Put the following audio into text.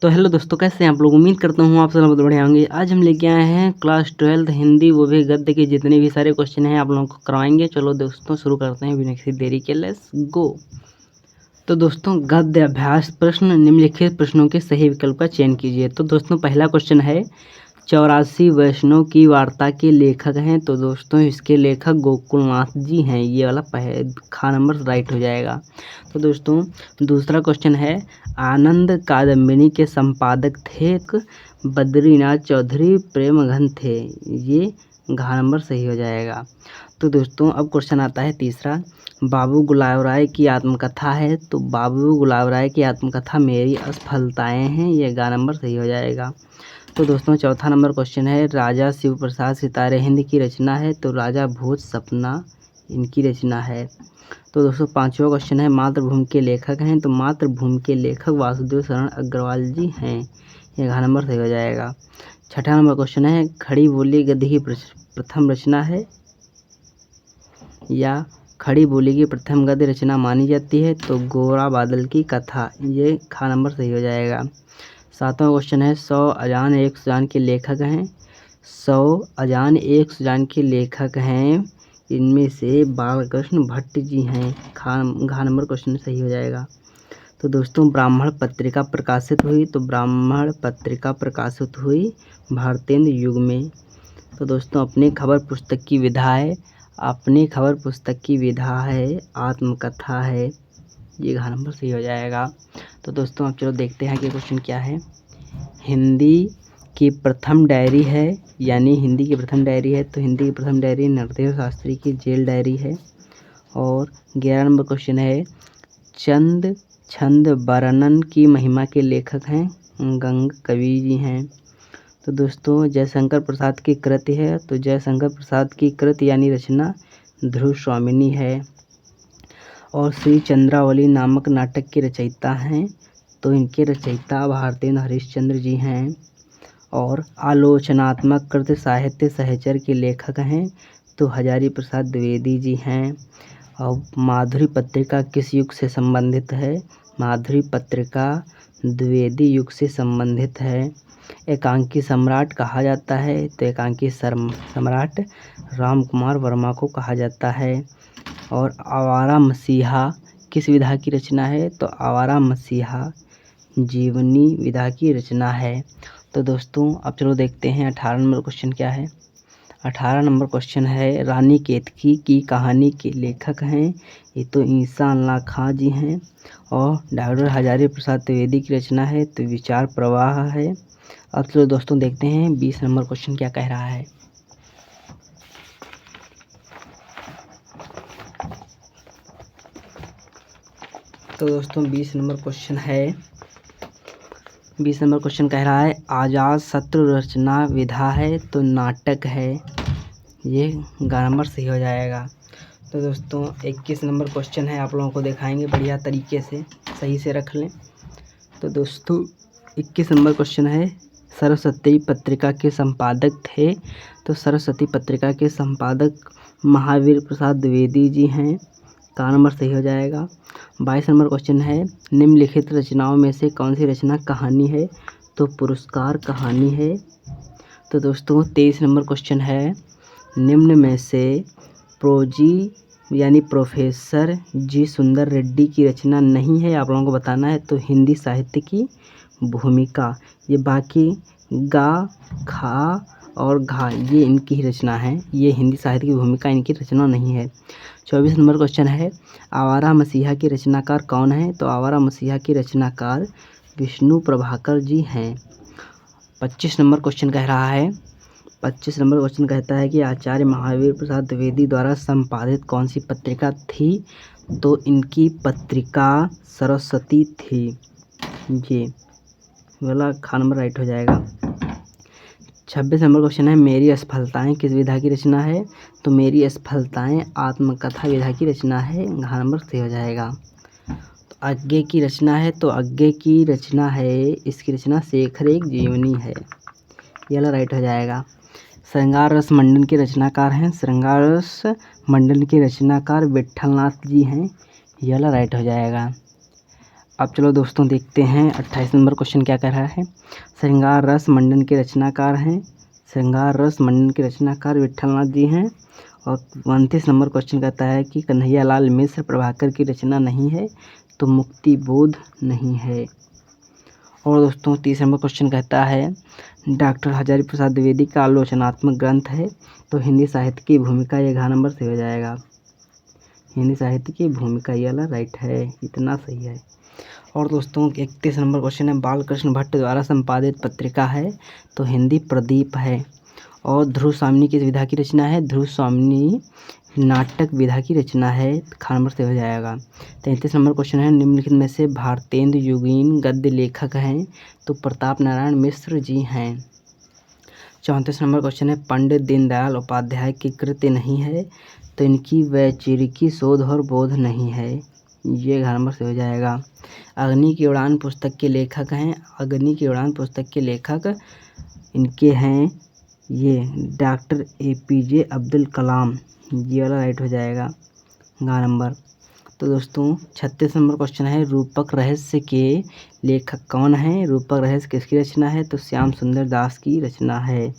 तो हेलो दोस्तों, कैसे हैं आप लोग। उम्मीद करता हूँ आप सब बहुत बढ़िया होंगे। आज हम लेके आए हैं क्लास 12 हिंदी, वो भी गद्य के जितने भी सारे क्वेश्चन हैं आप लोगों को करवाएंगे। चलो दोस्तों शुरू करते हैं बिना किसी देरी के, लेट्स गो। तो दोस्तों गद्य अभ्यास प्रश्न, निम्नलिखित प्रश्नों के सही विकल्प का चयन कीजिए। तो दोस्तों पहला क्वेश्चन है 84 वैष्णव की वार्ता के लेखक हैं। तो दोस्तों इसके लेखक गोकुलनाथ जी हैं, ये वाला खा नंबर राइट हो जाएगा। तो दोस्तों दूसरा क्वेश्चन है आनंद कादम्बिनी के संपादक थे बद्रीनाथ चौधरी प्रेमघन थे, ये घा नंबर सही हो जाएगा। तो दोस्तों अब क्वेश्चन आता है तीसरा, बाबू गुलाब राय की आत्मकथा है। तो बाबू गुलाब राय की आत्मकथा मेरी असफलताएं हैं, ये गा नंबर सही हो जाएगा। तो दोस्तों चौथा नंबर क्वेश्चन है राजा शिव प्रसाद सितारे हिंद की रचना है। तो राजा भोज सपना इनकी रचना है। तो दोस्तों पांचवा क्वेश्चन है मातृभूमि के लेखक हैं। तो मातृभूमि के लेखक वासुदेव शरण अग्रवाल जी हैं, ये घा नंबर सही हो जाएगा। छठा नंबर क्वेश्चन है खड़ी बोली गद्य की प्रथम रचना है या खड़ी बोली की प्रथम गद्य रचना मानी जाती है। तो गोरा बादल की कथा, ये खा नंबर सही हो जाएगा। सातवां क्वेश्चन है 100 अजान एक सुजान के लेखक हैं। 100 अजान एक सुजान के लेखक हैं, इनमें से बालकृष्ण भट्ट जी हैं, घा नंबर क्वेश्चन सही हो जाएगा। तो दोस्तों ब्राह्मण पत्रिका प्रकाशित हुई। तो ब्राह्मण पत्रिका प्रकाशित हुई भारतेंद्र युग में। तो दोस्तों अपनी खबर पुस्तक की विधा है, अपनी खबर पुस्तक की विधा है आत्मकथा है, ये घा नंबर सही हो जाएगा। तो दोस्तों अब चलो देखते हैं कि क्वेश्चन क्या है। हिंदी की प्रथम डायरी है, यानी हिंदी की प्रथम डायरी है। तो हिंदी की प्रथम डायरी नरदेव शास्त्री की जेल डायरी है। और 11 नंबर क्वेश्चन है चंद छंद वर्णन की महिमा के लेखक हैं गंग कवि जी हैं। तो दोस्तों जयशंकर प्रसाद की कृति है। तो जयशंकर प्रसाद की कृति यानी रचना ध्रुव स्वामिनी है। और श्री चंद्रावली नामक नाटक के रचयिता हैं। तो इनके रचयिता भारतेंद्र हरिश्चंद्र जी हैं। और आलोचनात्मक कृत साहित्य सहचर के लेखक हैं। तो हजारी प्रसाद द्विवेदी जी हैं। और माधुरी पत्रिका किस युग से संबंधित है। माधुरी पत्रिका द्विवेदी युग से संबंधित है। एकांकी सम्राट कहा जाता है। तो एकांकी सम्राट राम कुमार वर्मा को कहा जाता है। और आवारा मसीहा किस विधा की रचना है। तो आवारा मसीहा जीवनी विधा की रचना है। तो दोस्तों अब चलो देखते हैं 18 नंबर क्वेश्चन क्या है। 18 नंबर क्वेश्चन है रानी केतकी की कहानी के लेखक हैं। ये तो ईसा अल्लाह खां जी हैं। और डॉक्टर हजारी प्रसाद द्विवेदी की रचना है। तो विचार प्रवाह है। अब चलो दोस्तों देखते हैं 20 नंबर क्वेश्चन क्या कह रहा है। तो दोस्तों 20 नंबर क्वेश्चन है, 20 नंबर क्वेश्चन कह रहा है आजाद शत्रु रचना विधा है। तो नाटक है, ये गा नंबर सही हो जाएगा। तो दोस्तों 21 नंबर क्वेश्चन है, आप लोगों को दिखाएंगे बढ़िया तरीके से, सही से रख लें। तो दोस्तों 21 नंबर क्वेश्चन है सरस्वती पत्रिका के संपादक थे। तो सरस्वती पत्रिका के संपादक महावीर प्रसाद द्विवेदी जी हैं, का नंबर सही हो जाएगा। 22 नंबर क्वेश्चन है निम्नलिखित रचनाओं में से कौन सी रचना कहानी है। तो पुरस्कार कहानी है। तो दोस्तों 23 नंबर क्वेश्चन है निम्न में से प्रोजी यानी प्रोफेसर जी सुंदर रेड्डी की रचना नहीं है, आप लोगों को बताना है। तो हिंदी साहित्य की भूमिका, ये बाकी गा खा और घा ये इनकी ही रचना है, ये हिंदी साहित्य की भूमिका इनकी रचना नहीं है। 24 नंबर क्वेश्चन है आवारा मसीहा की रचनाकार कौन है। तो आवारा मसीहा की रचनाकार विष्णु प्रभाकर जी हैं। 25 नंबर क्वेश्चन कह रहा है, 25 नंबर क्वेश्चन कहता है कि आचार्य महावीर प्रसाद द्विवेदी द्वारा संपादित कौन सी पत्रिका थी। तो इनकी पत्रिका सरस्वती थी, ये वाला खा नंबर राइट हो जाएगा। 26 नंबर क्वेश्चन है मेरी असफलताएं किस विधा की रचना है। तो मेरी असफलताएं आत्मकथा विधा की रचना है, घा नंबर सही हो जाएगा। तो आज्ञे की रचना है। तो आज्ञे की रचना है, इसकी रचना शेखर एक जीवनी है, ये वाला राइट हो जाएगा। श्रृंगार रस मंडन के रचनाकार हैं। श्रृंगार रस मंडन के रचनाकार विट्ठलनाथ जी हैं, ये वाला राइट हो जाएगा। अब चलो दोस्तों देखते हैं 28 नंबर क्वेश्चन क्या कर रहा है। श्रृंगार रस मंडन के रचनाकार हैं। श्रृंगार रस मंडन के रचनाकार विट्ठलनाथ जी हैं। और 29 नंबर क्वेश्चन कहता है कि कन्हैयालाल मिश्र प्रभाकर की रचना नहीं है तो मुक्ति बोध नहीं है। और दोस्तों 30 नंबर क्वेश्चन कहता है डॉक्टर हजारी प्रसाद द्विवेदी का आलोचनात्मक ग्रंथ है तो हिंदी साहित्य की भूमिका, ये घ नंबर से हो जाएगा। हिंदी साहित्य की भूमिका, ये वाला राइट है, इतना सही है। और दोस्तों 31 नंबर क्वेश्चन है बालकृष्ण भट्ट द्वारा संपादित पत्रिका है तो हिंदी प्रदीप है। और ध्रुव स्वामिनी किस विधा की रचना है? ध्रुव स्वामिनी नाटक विधा की रचना है, ख नंबर से हो जाएगा। 33 नंबर क्वेश्चन है निम्नलिखित में से भारतेंदु युगीन गद्य लेखक हैं तो प्रताप नारायण मिश्र जी हैं। 34 नंबर क्वेश्चन है पंडित दीनदयाल उपाध्याय की कृति नहीं है तो इनकी वैचारिकी शोध और बोध नहीं है, ये घ नंबर से हो जाएगा। अग्नि की उड़ान पुस्तक के लेखक हैं। अग्नि की उड़ान पुस्तक के लेखक इनके हैं ये डॉक्टर APJ अब्दुल कलाम, ये वाला राइट हो जाएगा घ नंबर। तो दोस्तों 36 नंबर क्वेश्चन है रूपक रहस्य के लेखक कौन हैं? रूपक रहस्य किसकी रचना है? तो श्याम सुंदर दास की रचना है।